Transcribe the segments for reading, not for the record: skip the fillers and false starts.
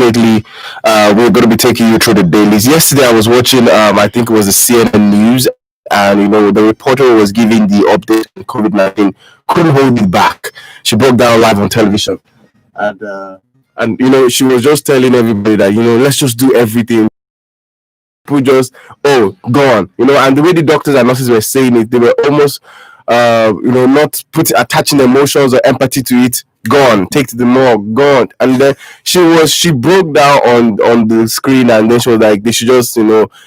definitely we're going to be taking you through the dailies. Yesterday, I was watching, I think it was the CNN news, and the reporter was giving the update on COVID-19, couldn't hold it back. She broke down live on television, and she was just telling everybody that let's just do everything. People just go on, and the way the doctors and nurses were saying it, they were almost not attaching emotions or empathy to it. Go on, take to the morgue, go on. And then she broke down on the screen, and then she was like, they should just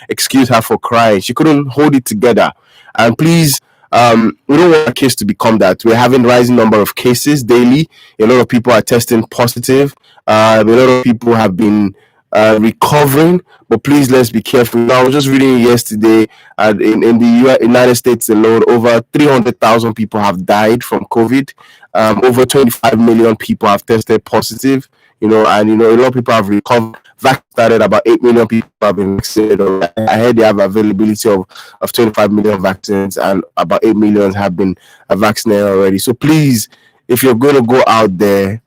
excuse her for crying. She couldn't hold it together. And please, we don't want a case to become that. We're having rising number of cases daily. A lot of people are testing positive. A lot of people have been recovering, but please, let's be careful. Now, I was just reading yesterday, in the United States alone, over 300,000 people have died from COVID. Over 25 million people have tested positive. And a lot of people have recovered. Vaccinated, about 8 million people have been vaccinated. I heard they have availability of 25 million vaccines, and about 8 million have been vaccinated already. So please, if you're going to go out there,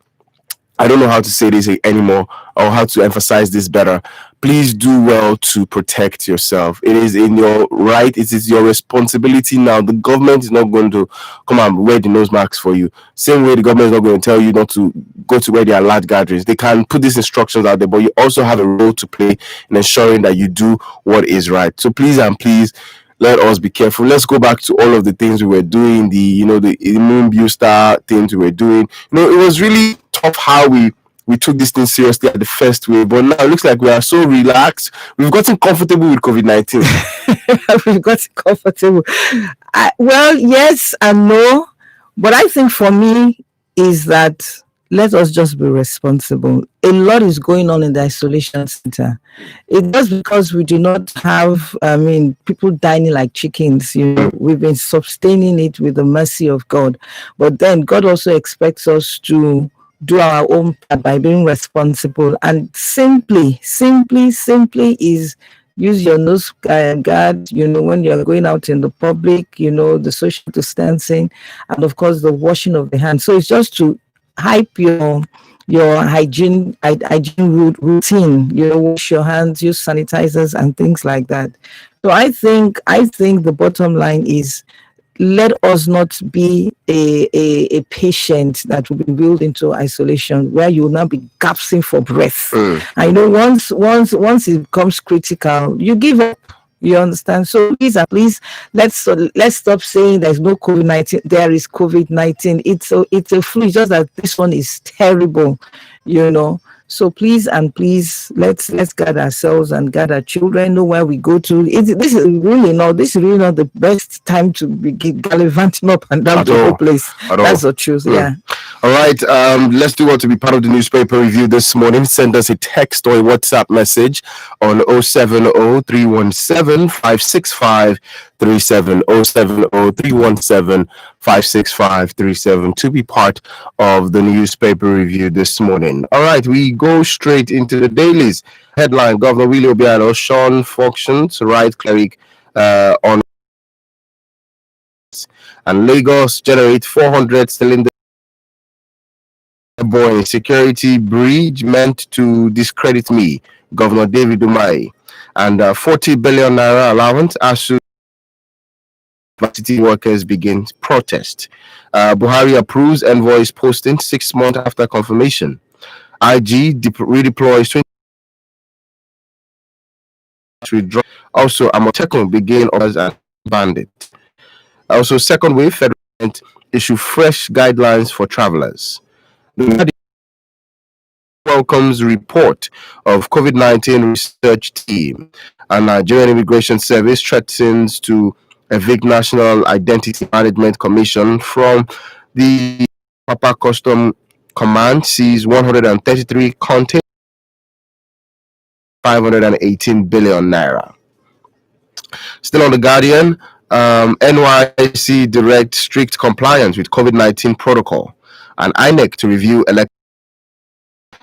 I don't know how to say this anymore, or how to emphasize this better. Please do well to protect yourself. It is in your right. It is your responsibility now. The government is not going to come and wear the nose masks for you. Same way the government is not going to tell you not to go to where there are large gatherings. They can put these instructions out there, but you also have a role to play in ensuring that you do what is right. So please and please, let us be careful. Let's go back to all of the things we were doing, the immune booster things we were doing. It was really tough how we took this thing seriously at the first wave, but now it looks like we are so relaxed. We've gotten comfortable with COVID-19. We've gotten comfortable. Well, yes and no, but I think for me is that let us just be responsible. A lot is going on in the isolation center. It's just because we do not have, people dining like chickens. We've been sustaining it with the mercy of God. But then God also expects us to do our own part by being responsible. And simply is use your nose guard, when you're going out in the public, the social distancing, and of course the washing of the hands. So it's just to hype your hygiene routine. Wash your hands, use sanitizers and things like that. So I think the bottom line is, let us not be a patient that will be wheeled into isolation, where you will not be gasping for breath. I know once it becomes critical, you give up. You understand? So please, let's stop saying there's no COVID-19. There is COVID-19. It's a flu. It's just that this one is terrible, So please, let's guard ourselves and guard our children. Know where we go to. This is really not the best time to be gallivanting up and down the whole place. That's the truth. Yeah. All right. Let's do what to be part of the newspaper review this morning. Send us a text or a WhatsApp message on 070-317-56537, 070-317-56537 to be part of the newspaper review this morning. All right, we go straight into the dailies. Headline: Governor Willie Obiano, Sean functions right cleric on, and Lagos generate 400 cylinder Boeing security bridge meant to discredit me. Governor David Umahi. And 40 billion naira allowance as university workers begin protest. Buhari approves envoys posting 6 months after confirmation. IG redeploys 20 withdraw. Also, Amotekun begin orders and bandit. Also, second wave, federal government issue fresh guidelines for travelers. The welcomes report of COVID-19 research team, and Nigerian Immigration Service threatens to evict National Identity Management Commission from the Papa Custom Command. Sees 133 containers, 518 billion naira. Still on the Guardian, NYC direct strict compliance with COVID-19 protocol, and INEC to review election.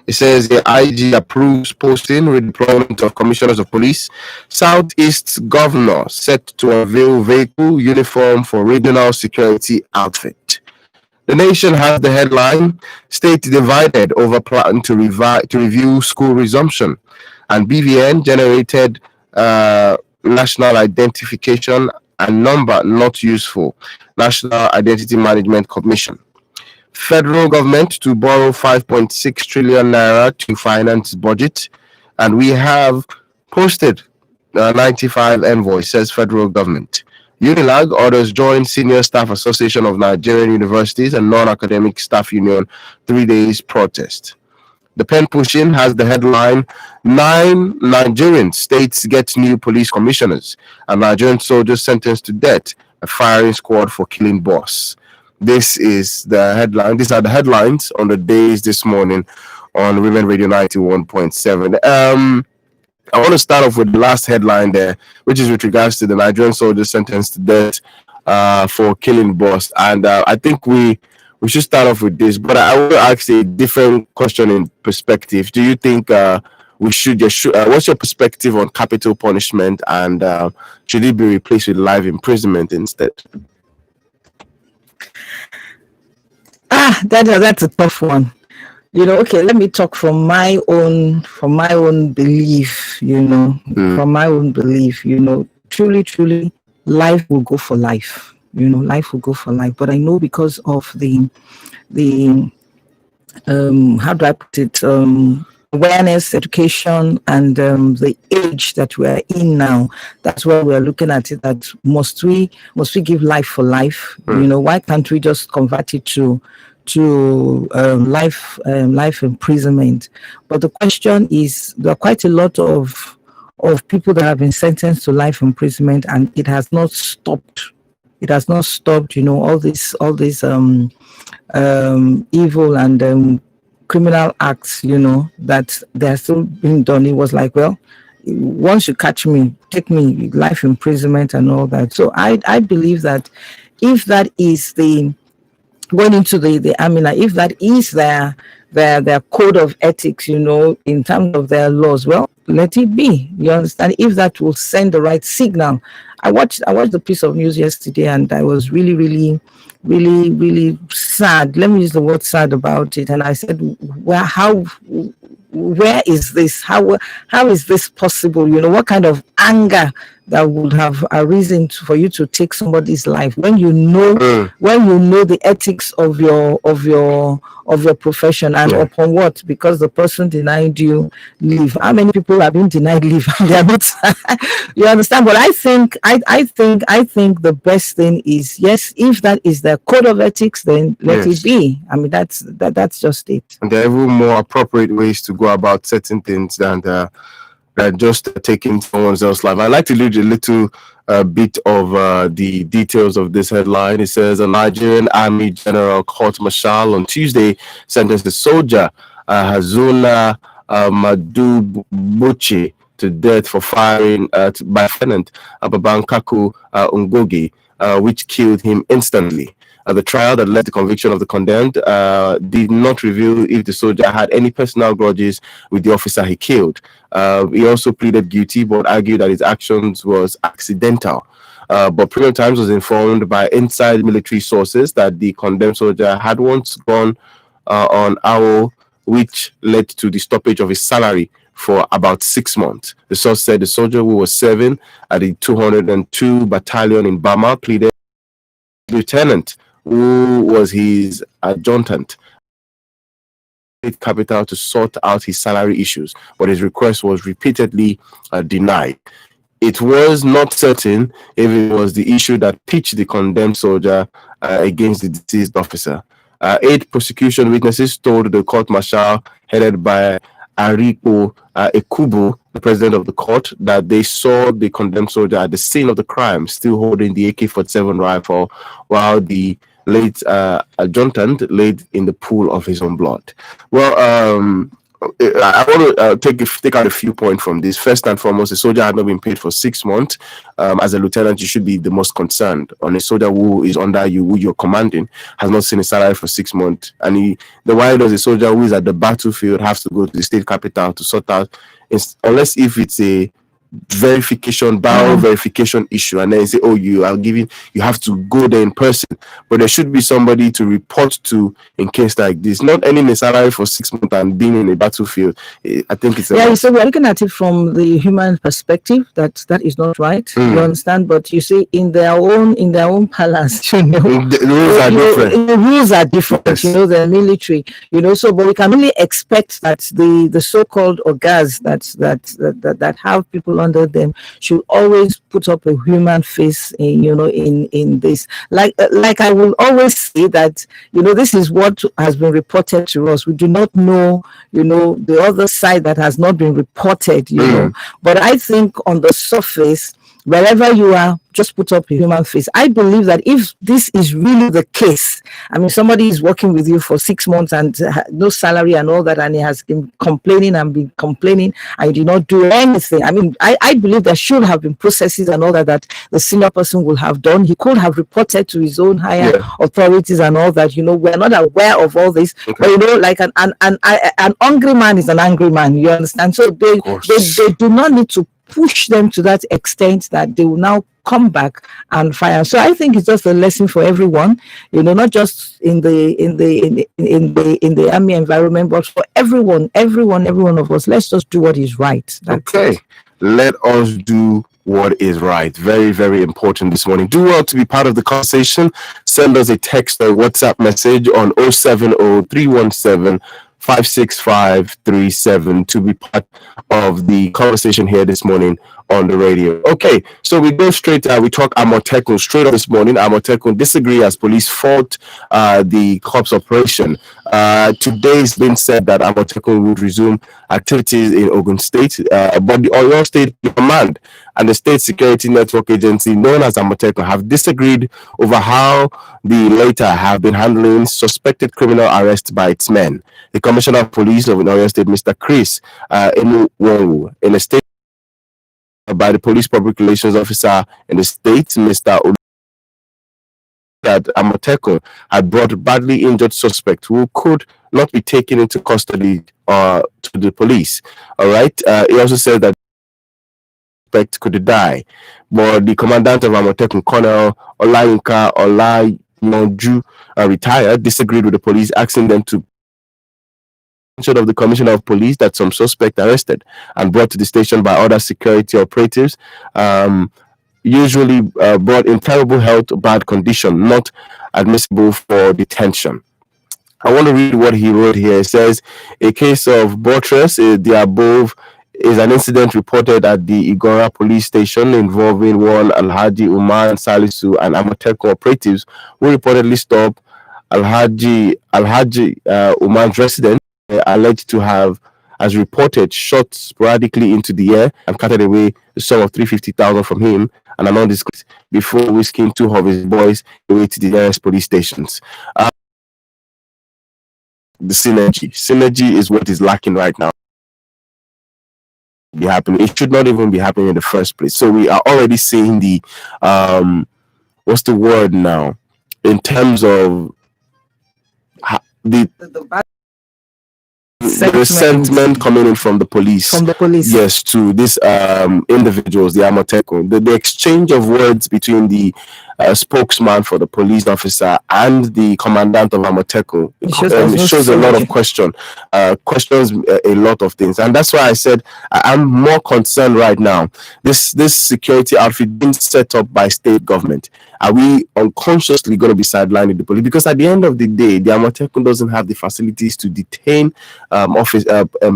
It says the IG approves posting redeployment of commissioners of police. Southeast governor set to unveil vehicle uniform for regional security outfit. The Nation has the headline: State divided over plan to review school resumption, and BVN generated national identification and number not useful. National Identity Management Commission. Federal government to borrow 5.6 trillion naira to finance budget, and we have posted 95 envoys, says federal government. Unilag orders join Senior Staff Association of Nigerian Universities and Non-Academic Staff Union 3 days protest. The pen pushing has the headline: 9 Nigerian states get new police commissioners, and Nigerian soldiers sentenced to death, a firing squad for killing boss. This is the headline. These are the headlines on the days this morning on Women Radio 91.7. I want to start off with the last headline there, which is with regards to the Nigerian soldiers sentenced to death for killing boss. And I think we should start off with this, but I will ask a different question in perspective. Do you think we should what's your perspective on capital punishment, and should it be replaced with life imprisonment instead? That's a tough one. Okay, let me talk from my own belief, from my own belief, truly life will go for life. Life will go for life. But I know because of the how do I put it, awareness, education, and the age that we are in now, that's why we are looking at it, that must we give life for life? Why can't we just convert it to life imprisonment? But the question is, there are quite a lot of people that have been sentenced to life imprisonment, and it has not stopped. All this evil and criminal acts, that they're still being done. It was like, well, once you catch me, take me, life imprisonment and all that. So I believe that if that is going into the army, if that is their code of ethics, in terms of their laws, well, let it be. You understand? If that will send the right signal. I watched the piece of news yesterday, and I was really, really, really, really sad. Let me use the word sad about it. And I said, well, where is this? How is this possible? What kind of anger that would have arisen for you to take somebody's life when you know the ethics of your profession, and upon what? Because the person denied you leave. How many people have been denied leave? They are not. You understand? But I think the best thing is, yes, if that is the code of ethics, then let it be. I mean, that's just it. And there are even more appropriate ways to go about certain things than just taking someone else's life. I'd like to read a little bit of the details of this headline. It says, a Nigerian Army General Court Martial on Tuesday sentenced the soldier Hazuna Madubuchi to death for firing by Lieutenant Ababankaku Ungogi, which killed him instantly. The trial that led to conviction of the condemned did not reveal if the soldier had any personal grudges with the officer he killed. He also pleaded guilty, but argued that his actions was accidental. But Premium Times was informed by inside military sources that the condemned soldier had once gone on AWO, which led to the stoppage of his salary for about 6 months. The source said the soldier, who was serving at the 202 Battalion in Bama, pleaded lieutenant, who was his adjutant, capital to sort out his salary issues, but his request was repeatedly denied. It was not certain if it was the issue that pitched the condemned soldier against the deceased officer. 8 prosecution witnesses told the court martial, headed by Ariko Ekubu, the president of the court, that they saw the condemned soldier at the scene of the crime, still holding the AK-47 rifle, while the late adjutant laid in the pool of his own blood. Well, I want to take out a few points from this. First and foremost, the soldier had not been paid for 6 months. As a lieutenant, you should be the most concerned. On a soldier who is under you, who you're commanding, has not seen a salary for 6 months. And why does a soldier who is at the battlefield have to go to the state capital to sort out, unless if it's a verification, verification issue, and then say, oh, you have to go there in person. But there should be somebody to report to in case like this. Not earning a salary for 6 months and being in a battlefield. I think it's so we're looking at it from the human perspective. That is not right. You understand? But you see, in their own palace, the rules are different. The rules are different. Yes. The military. So but we can only expect that the so-called ogas that have people under them should always put up a human face in this. Like I will always say that this is what has been reported to us. We do not know the other side that has not been reported, but I think on the surface, wherever you are, just put up a human face. I believe that if this is really the case, I mean, somebody is working with you for 6 months and no salary and all that, and he has been complaining and you did not do anything. I mean, I believe there should have been processes and all that the senior person will have done. He could have reported to his own higher authorities and all that. We're not aware of all this, but like an angry man is an angry man. You understand? So they do not need to push them to that extent that they will now come back and fire. So I think it's just a lesson for everyone, not just in the army environment, but for every one of us. Let's just do what is right. Let us do what is right. Very, very important this morning. Do well to be part of the conversation. Send us a text or WhatsApp message on 070-317-56537 to be part of the conversation here this morning on the radio. Okay, so we go straight, we talk Amotekun straight up this morning. Amotekun disagree as police fought the cops operation. Today it's been said that Amotekun would resume activities in Ogun State, but the Oyo State Command and the State Security Network Agency, known as Amotekun, have disagreed over how the latter have been handling suspected criminal arrests by its men. The Commissioner of Police of Oyo State, Mr. Chris Enuwowu, in a statement by the Police Public Relations Officer in the state, Mr. that Amotekun had brought badly injured suspect who could not be taken into custody to the police. All right. He also said that the suspect could die, but the commandant of Amotekun, Colonel Olayinka Olayanju, retired, disagreed with the police, asking them to of the Commissioner of Police that some suspect arrested and brought to the station by other security operatives, usually brought in terrible health, bad condition, not admissible for detention. I want to read what he wrote here. It says, a case of buttress, the above is an incident reported at the Igora police station involving one Alhaji Umar Salisu and Amotekun operatives who reportedly stopped Alhaji Umar's residence, alleged to have, as reported, shot sporadically into the air and carted away the sum of 350,000 from him and an undisclosed before whisking 2 of his boys away to the nearest police stations. The synergy is what is lacking right now. Be happening. It should not even be happening in the first place. So we are already seeing the what's the word now in terms of the resentment coming in from the police. Yes, to these individuals, the Amotekun. The exchange of words between the spokesman for the police officer and the commandant of Amotekun shows a lot of questions a lot of things, and that's why I said I'm more concerned right now. This security outfit being set up by state government. Are we unconsciously going to be sidelining the police? Because at the end of the day, the Amotekun doesn't have the facilities to detain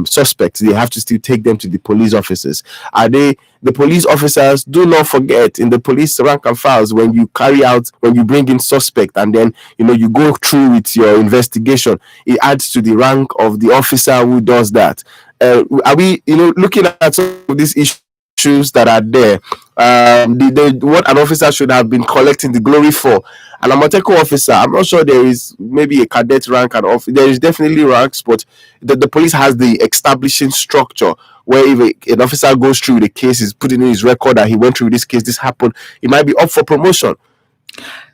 suspects. They have to still take them to the police officers. The police officers, do not forget, in the police rank and files, when you bring in suspect and then you go through with your investigation, it adds to the rank of the officer who does that. Are we looking at some of these issues that are there? What an officer should have been collecting the glory for. An Amotekun officer, I'm not sure there is maybe a cadet rank and off. There is definitely ranks, but the police has the establishing structure where if an officer goes through the case, is putting in his record that he went through this case, this happened, he might be up for promotion.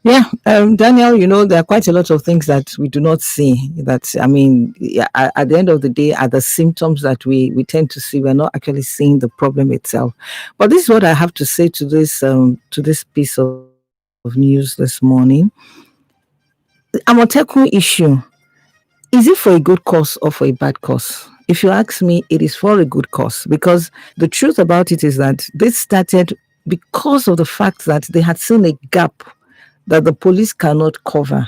Yeah, Daniel, there are quite a lot of things that we do not see. That, I mean, yeah, at the end of the day, are the symptoms that we tend to see. We're not actually seeing the problem itself. But this is what I have to say to this piece of news this morning. The Amotekun issue, is it for a good cause or for a bad cause? If you ask me, it is for a good cause, because the truth about it is that this started because of the fact that they had seen a gap that the police cannot cover.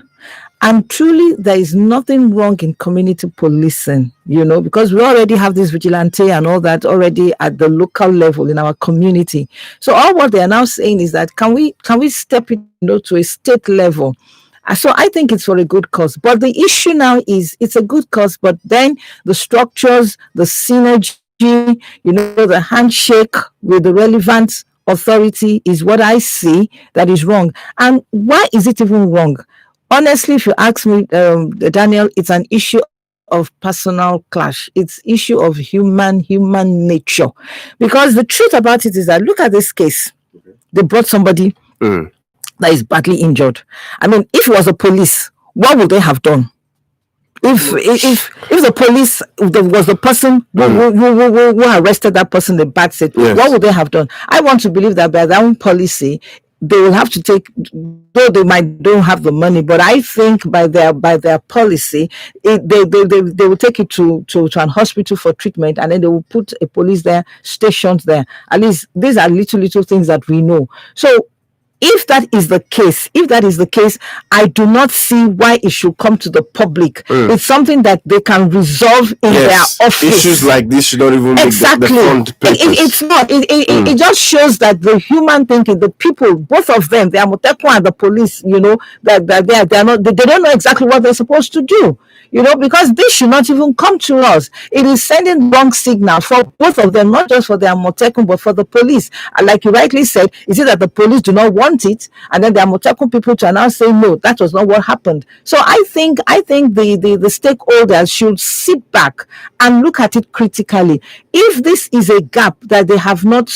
And truly, there is nothing wrong in community policing, because we already have this vigilante and all that already at the local level in our community. So all what they are now saying is that can we step it, to a state level? So I think it's for a good cause. But the issue now is it's a good cause, but then the structures, the synergy, the handshake with the relevant authority is what I see that is wrong. And why is it even wrong? Honestly, if you ask me, Daniel, it's an issue of personal clash. It's issue of human nature. Because the truth about it is that look at this case. They brought somebody that is badly injured. I mean, if it was the police, what would they have done? If the police was the person who arrested that person, the bad said, yes, what would they have done? I want to believe that by their own policy, they will have to take, though they don't have the money, but I think by their policy, they will take it to an hospital for treatment, and then they will put a police there, stationed there. At least these are little things that we know. So if that is the case, I do not see why it should come to the public. It's something that they can resolve in their office. Issues like this should not even make the front pages. It's not. It just shows that the human thinking, the people, both of them, the Amotekun and the police, that they don't know exactly what they're supposed to do. Because this should not even come to us. It is sending wrong signal for both of them, not just for the Amotekun, but for the police. And like you rightly said, is it that the police do not want it, and then the Amotekun people to now say, no, that was not what happened. So I think the stakeholders should sit back and look at it critically. If this is a gap that they have not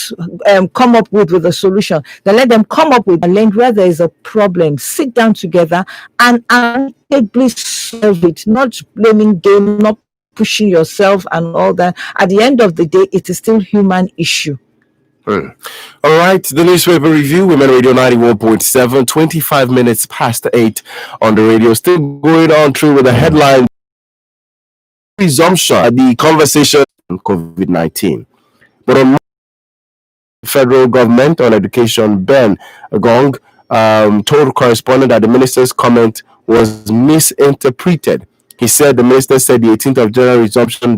come up with a solution, then let them come up with a lane where there is a problem, sit down together and amicably solve it, not blaming game, not pushing yourself and all that. At the end of the day, it is still human issue. All right, the newspaper review, Women Radio 91.7, 25 minutes past 8 on the radio. Still going on through with the headline resumption, the conversation on COVID-19. But on federal government on education, Ben Agong told correspondent that the minister's comment was misinterpreted. He said the minister said the 18th of January resumption